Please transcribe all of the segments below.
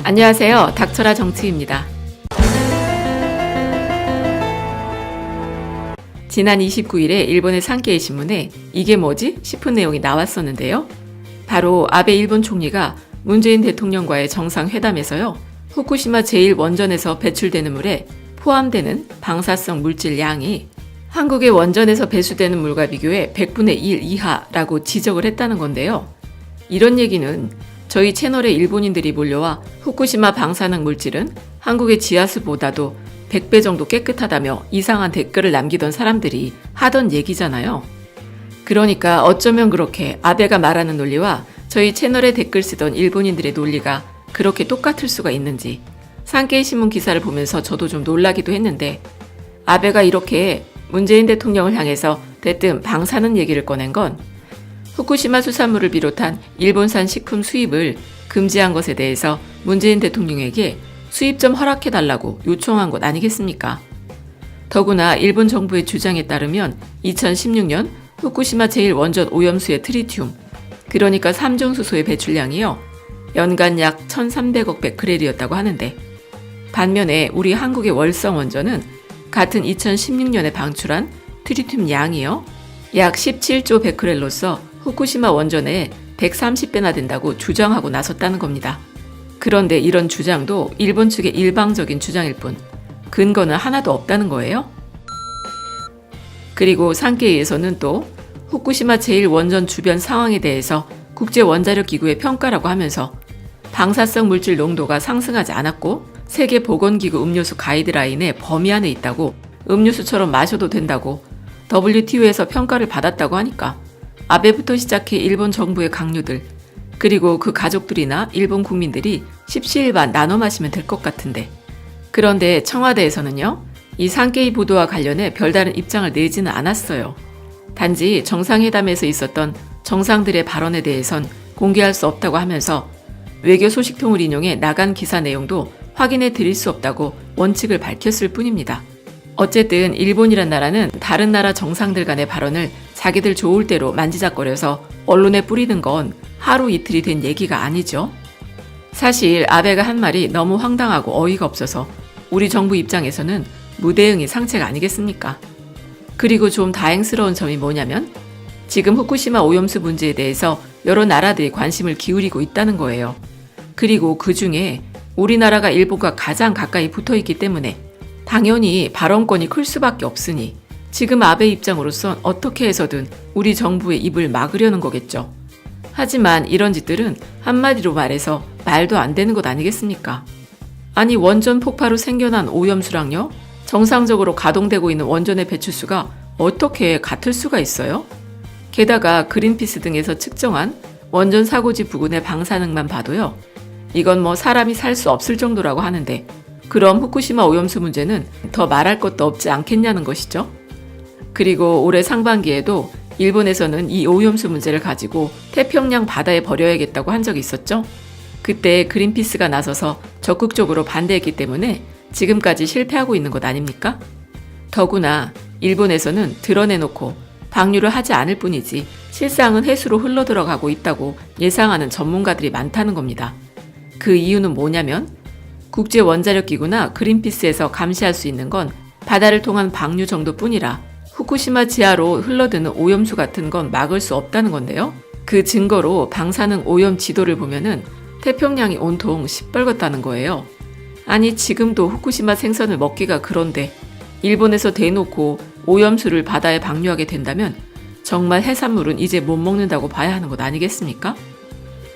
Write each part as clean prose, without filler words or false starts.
안녕하세요. 닥쳐라 정치입니다. 지난 29일에 일본의 산케이 신문에 이게 뭐지? 싶은 내용이 나왔었는데요. 바로 아베 일본 총리가 문재인 대통령과의 정상회담에서요. 후쿠시마 제1원전에서 배출되는 물에 포함되는 방사성 물질 양이 한국의 원전에서 배수되는 물과 비교해 100분의 1 이하라고 지적을 했다는 건데요. 이런 얘기는 저희 채널에 일본인들이 몰려와 후쿠시마 방사능 물질은 한국의 지하수보다도 100배 정도 깨끗하다며 이상한 댓글을 남기던 사람들이 하던 얘기잖아요. 그러니까 어쩌면 그렇게 아베가 말하는 논리와 저희 채널에 댓글 쓰던 일본인들의 논리가 그렇게 똑같을 수가 있는지 산케이 신문 기사를 보면서 저도 좀 놀라기도 했는데, 아베가 이렇게 문재인 대통령을 향해서 대뜸 방사능 얘기를 꺼낸 건 후쿠시마 수산물을 비롯한 일본산 식품 수입을 금지한 것에 대해서 문재인 대통령에게 수입 좀 허락해달라고 요청한 것 아니겠습니까? 더구나 일본 정부의 주장에 따르면 2016년 후쿠시마 제1원전 오염수의 트리튬, 그러니까 3종 수소의 배출량이요, 연간 약 1,300억 베크렐이었다고 하는데, 반면에 우리 한국의 월성 원전은 같은 2016년에 방출한 트리튬 양이요, 약 17조 베크렐로서 후쿠시마 원전에 130배나 된다고 주장하고 나섰다는 겁니다. 그런데 이런 주장도 일본 측의 일방적인 주장일 뿐 근거는 하나도 없다는 거예요. 그리고 산케이에서는 또 후쿠시마 제1원전 주변 상황에 대해서 국제원자력기구의 평가라고 하면서 방사성 물질 농도가 상승하지 않았고 세계보건기구 음료수 가이드라인의 범위 안에 있다고, 음료수처럼 마셔도 된다고 WTO에서 평가를 받았다고 하니까 아베부터 시작해 일본 정부의 강요들, 그리고 그 가족들이나 일본 국민들이 십시일반 나눠 마시면 될 것 같은데, 그런데 청와대에서는요, 이 산케이 보도와 관련해 별다른 입장을 내지는 않았어요. 단지 정상회담에서 있었던 정상들의 발언에 대해선 공개할 수 없다고 하면서 외교 소식통을 인용해 나간 기사 내용도 확인해 드릴 수 없다고 원칙을 밝혔을 뿐입니다. 어쨌든 일본이란 나라는 다른 나라 정상들 간의 발언을 자기들 좋을 대로 만지작거려서 언론에 뿌리는 건 하루 이틀이 된 얘기가 아니죠. 사실 아베가 한 말이 너무 황당하고 어이가 없어서 우리 정부 입장에서는 무대응이 상책 아니겠습니까? 그리고 좀 다행스러운 점이 뭐냐면 지금 후쿠시마 오염수 문제에 대해서 여러 나라들이 관심을 기울이고 있다는 거예요. 그리고 그 중에 우리나라가 일본과 가장 가까이 붙어있기 때문에 당연히 발언권이 클 수밖에 없으니 지금 아베 입장으로선 어떻게 해서든 우리 정부의 입을 막으려는 거겠죠. 하지만 이런 짓들은 한마디로 말해서 말도 안 되는 것 아니겠습니까? 아니, 원전 폭파로 생겨난 오염수랑요, 정상적으로 가동되고 있는 원전의 배출수가 어떻게 같을 수가 있어요? 게다가 그린피스 등에서 측정한 원전 사고지 부근의 방사능만 봐도요, 이건 뭐 사람이 살 수 없을 정도라고 하는데, 그럼 후쿠시마 오염수 문제는 더 말할 것도 없지 않겠냐는 것이죠. 그리고 올해 상반기에도 일본에서는 이 오염수 문제를 가지고 태평양 바다에 버려야겠다고 한 적이 있었죠. 그때 그린피스가 나서서 적극적으로 반대했기 때문에 지금까지 실패하고 있는 것 아닙니까? 더구나 일본에서는 드러내놓고 방류를 하지 않을 뿐이지 실상은 해수로 흘러들어가고 있다고 예상하는 전문가들이 많다는 겁니다. 그 이유는 뭐냐면 국제원자력기구나 그린피스에서 감시할 수 있는 건 바다를 통한 방류 정도뿐이라 후쿠시마 지하로 흘러드는 오염수 같은 건 막을 수 없다는 건데요. 그 증거로 방사능 오염 지도를 보면은 태평양이 온통 시뻘겋다는 거예요. 아니, 지금도 후쿠시마 생선을 먹기가 그런데 일본에서 대놓고 오염수를 바다에 방류하게 된다면 정말 해산물은 이제 못 먹는다고 봐야 하는 것 아니겠습니까?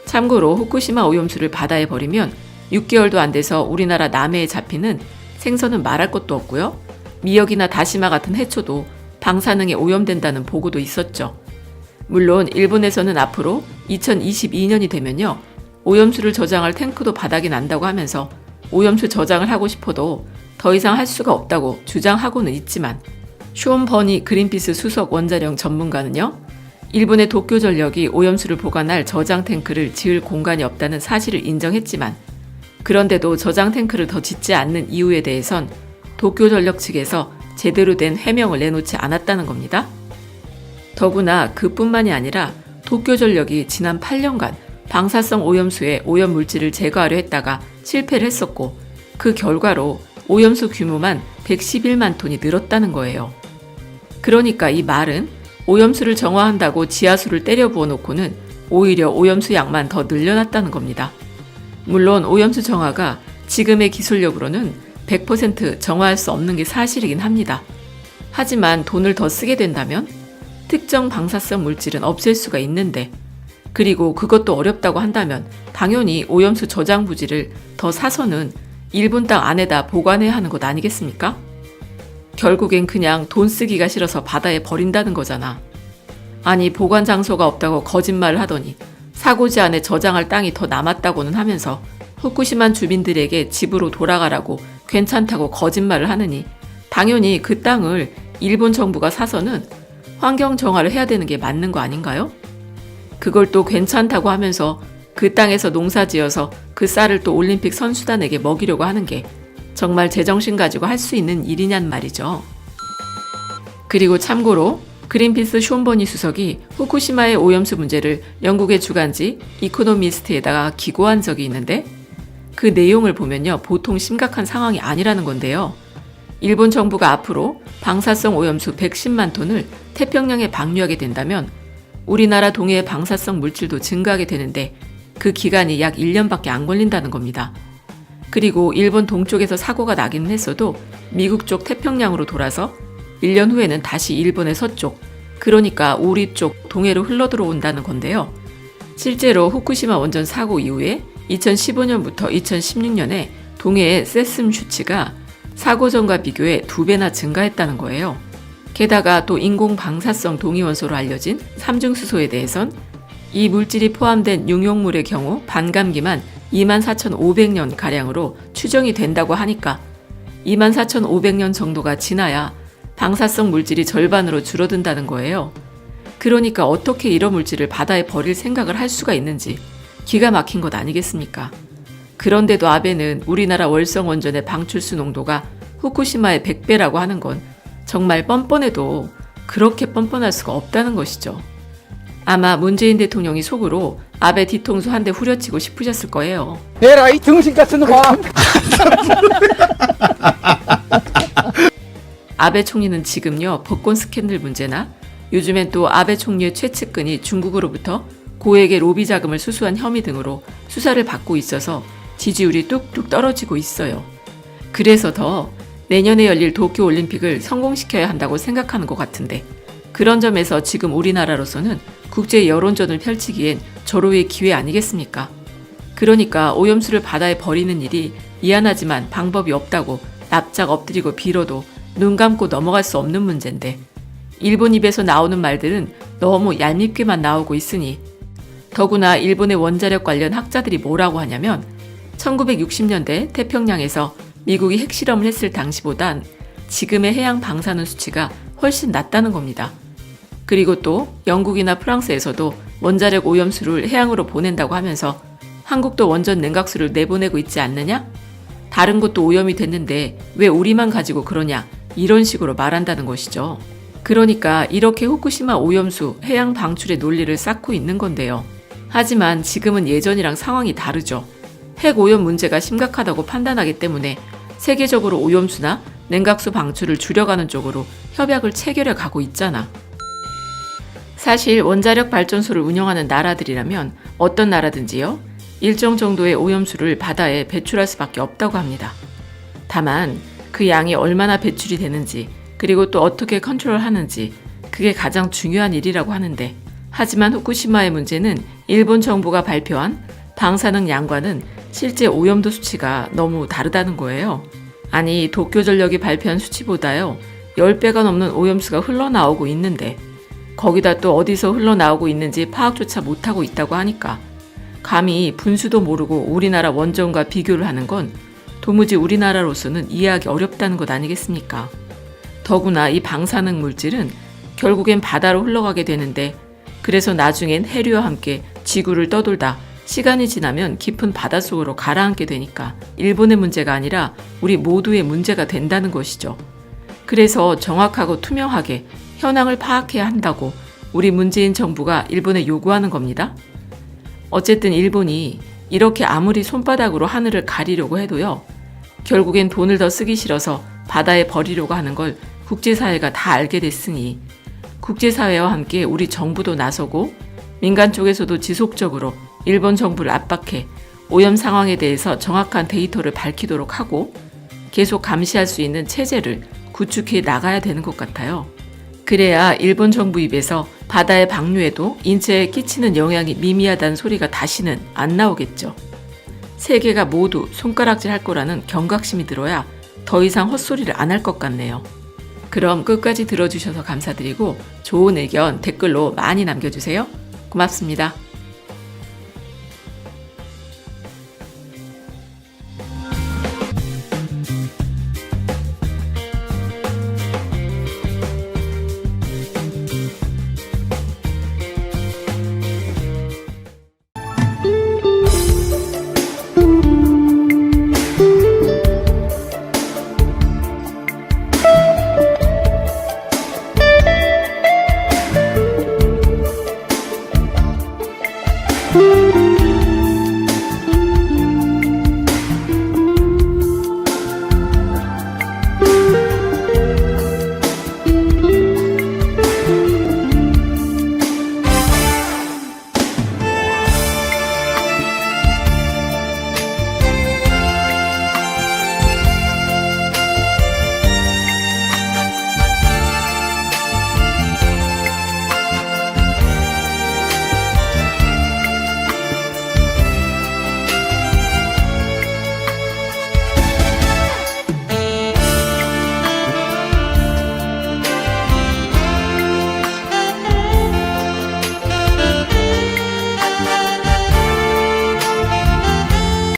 참고로 후쿠시마 오염수를 바다에 버리면 6개월도 안 돼서 우리나라 남해에 잡히는 생선은 말할 것도 없고요. 미역이나 다시마 같은 해초도 방사능에 오염된다는 보고도 있었죠. 물론 일본에서는 앞으로 2022년이 되면요, 오염수를 저장할 탱크도 바닥이 난다고 하면서 오염수 저장을 하고 싶어도 더 이상 할 수가 없다고 주장하고는 있지만, 쇼온 버니 그린피스 수석 원자력 전문가는요, 일본의 도쿄전력이 오염수를 보관할 저장 탱크를 지을 공간이 없다는 사실을 인정했지만, 그런데도 저장 탱크를 더 짓지 않는 이유에 대해선 도쿄전력 측에서 제대로 된 해명을 내놓지 않았다는 겁니다. 더구나 그뿐만이 아니라 도쿄전력이 지난 8년간 방사성 오염수에 오염물질을 제거하려 했다가 실패를 했었고 그 결과로 오염수 규모만 111만 톤이 늘었다는 거예요. 그러니까 이 말은 오염수를 정화한다고 지하수를 때려 부어놓고는 오히려 오염수 양만 더 늘려놨다는 겁니다. 물론 오염수 정화가 지금의 기술력으로는 100% 정화할 수 없는 게 사실이긴 합니다. 하지만 돈을 더 쓰게 된다면 특정 방사성 물질은 없앨 수가 있는데, 그리고 그것도 어렵다고 한다면 당연히 오염수 저장 부지를 더 사서는 일본 땅 안에다 보관해야 하는 것 아니겠습니까? 결국엔 그냥 돈 쓰기가 싫어서 바다에 버린다는 거잖아. 아니, 보관 장소가 없다고 거짓말을 하더니 사고지 안에 저장할 땅이 더 남았다고는 하면서 후쿠시마 주민들에게 집으로 돌아가라고 괜찮다고 거짓말을 하느니 당연히 그 땅을 일본 정부가 사서는 환경 정화를 해야 되는 게 맞는 거 아닌가요? 그걸 또 괜찮다고 하면서 그 땅에서 농사지어서 그 쌀을 또 올림픽 선수단에게 먹이려고 하는 게 정말 제정신 가지고 할 수 있는 일이냔 말이죠. 그리고 참고로 그린피스 숀 버니 수석이 후쿠시마의 오염수 문제를 영국의 주간지 이코노미스트에다가 기고한 적이 있는데 그 내용을 보면요, 보통 심각한 상황이 아니라는 건데요. 일본 정부가 앞으로 방사성 오염수 110만 톤을 태평양에 방류하게 된다면 우리나라 동해의 방사성 물질도 증가하게 되는데 그 기간이 약 1년밖에 안 걸린다는 겁니다. 그리고 일본 동쪽에서 사고가 나기는 했어도 미국 쪽 태평양으로 돌아서 1년 후에는 다시 일본의 서쪽, 그러니까 우리 쪽 동해로 흘러들어온다는 건데요. 실제로 후쿠시마 원전 사고 이후에 2015년부터 2016년에 동해의 세슴 슈치가 사고 전과 비교해 2배나 증가했다는 거예요. 게다가 또 인공 방사성 동위원소로 알려진 삼중수소에 대해선 이 물질이 포함된 용용물의 경우 반감기만 24,500년 가량으로 추정이 된다고 하니까 24,500년 정도가 지나야 방사성 물질이 절반으로 줄어든다는 거예요. 그러니까 어떻게 이런 물질을 바다에 버릴 생각을 할 수가 있는지 기가 막힌 것 아니겠습니까? 그런데도 아베는 우리나라 월성 원전의 방출수 농도가 후쿠시마의 100배라고 하는 건 정말 뻔뻔해도 그렇게 뻔뻔할 수가 없다는 것이죠. 아마 문재인 대통령이 속으로 아베 뒤통수 한 대 후려치고 싶으셨을 거예요. 에라이 등신 같은 놈아! 아베 총리는 지금요, 법권 스캔들 문제나 요즘엔 또 아베 총리의 최측근이 중국으로부터 고액의 로비 자금을 수수한 혐의 등으로 수사를 받고 있어서 지지율이 뚝뚝 떨어지고 있어요. 그래서 더 내년에 열릴 도쿄올림픽을 성공시켜야 한다고 생각하는 것 같은데, 그런 점에서 지금 우리나라로서는 국제 여론전을 펼치기엔 절호의 기회 아니겠습니까? 그러니까 오염수를 바다에 버리는 일이 미안하지만 방법이 없다고 납작 엎드리고 빌어도 눈 감고 넘어갈 수 없는 문제인데, 일본 입에서 나오는 말들은 너무 얄밉게만 나오고 있으니, 더구나 일본의 원자력 관련 학자들이 뭐라고 하냐면 1960년대 태평양에서 미국이 핵실험을 했을 당시보단 지금의 해양 방사능 수치가 훨씬 낮다는 겁니다. 그리고 또 영국이나 프랑스에서도 원자력 오염수를 해양으로 보낸다고 하면서 한국도 원전 냉각수를 내보내고 있지 않느냐? 다른 곳도 오염이 됐는데 왜 우리만 가지고 그러냐? 이런 식으로 말한다는 것이죠. 그러니까 이렇게 후쿠시마 오염수 해양 방출의 논리를 쌓고 있는 건데요. 하지만 지금은 예전이랑 상황이 다르죠. 핵 오염 문제가 심각하다고 판단하기 때문에 세계적으로 오염수나 냉각수 방출을 줄여가는 쪽으로 협약을 체결해 가고 있잖아. 사실 원자력 발전소를 운영하는 나라들이라면 어떤 나라든지요, 일정 정도의 오염수를 바다에 배출할 수밖에 없다고 합니다. 다만 그 양이 얼마나 배출이 되는지, 그리고 또 어떻게 컨트롤하는지, 그게 가장 중요한 일이라고 하는데, 하지만 후쿠시마의 문제는 일본 정부가 발표한 방사능 양과는 실제 오염도 수치가 너무 다르다는 거예요. 아니, 도쿄전력이 발표한 수치보다요 10배가 넘는 오염수가 흘러나오고 있는데, 거기다 또 어디서 흘러나오고 있는지 파악조차 못하고 있다고 하니까 감히 분수도 모르고 우리나라 원전과 비교를 하는 건 도무지 우리나라로서는 이해하기 어렵다는 것 아니겠습니까? 더구나 이 방사능 물질은 결국엔 바다로 흘러가게 되는데, 그래서 나중엔 해류와 함께 지구를 떠돌다 시간이 지나면 깊은 바닷속으로 가라앉게 되니까 일본의 문제가 아니라 우리 모두의 문제가 된다는 것이죠. 그래서 정확하고 투명하게 현황을 파악해야 한다고 우리 문재인 정부가 일본에 요구하는 겁니다. 어쨌든 일본이 이렇게 아무리 손바닥으로 하늘을 가리려고 해도요, 결국엔 돈을 더 쓰기 싫어서 바다에 버리려고 하는 걸 국제사회가 다 알게 됐으니 국제사회와 함께 우리 정부도 나서고 민간 쪽에서도 지속적으로 일본 정부를 압박해 오염 상황에 대해서 정확한 데이터를 밝히도록 하고 계속 감시할 수 있는 체제를 구축해 나가야 되는 것 같아요. 그래야 일본 정부 입에서 바다의 방류에도 인체에 끼치는 영향이 미미하다는 소리가 다시는 안 나오겠죠. 세계가 모두 손가락질 할 거라는 경각심이 들어야 더 이상 헛소리를 안 할 것 같네요. 그럼 끝까지 들어주셔서 감사드리고 좋은 의견 댓글로 많이 남겨주세요. 고맙습니다.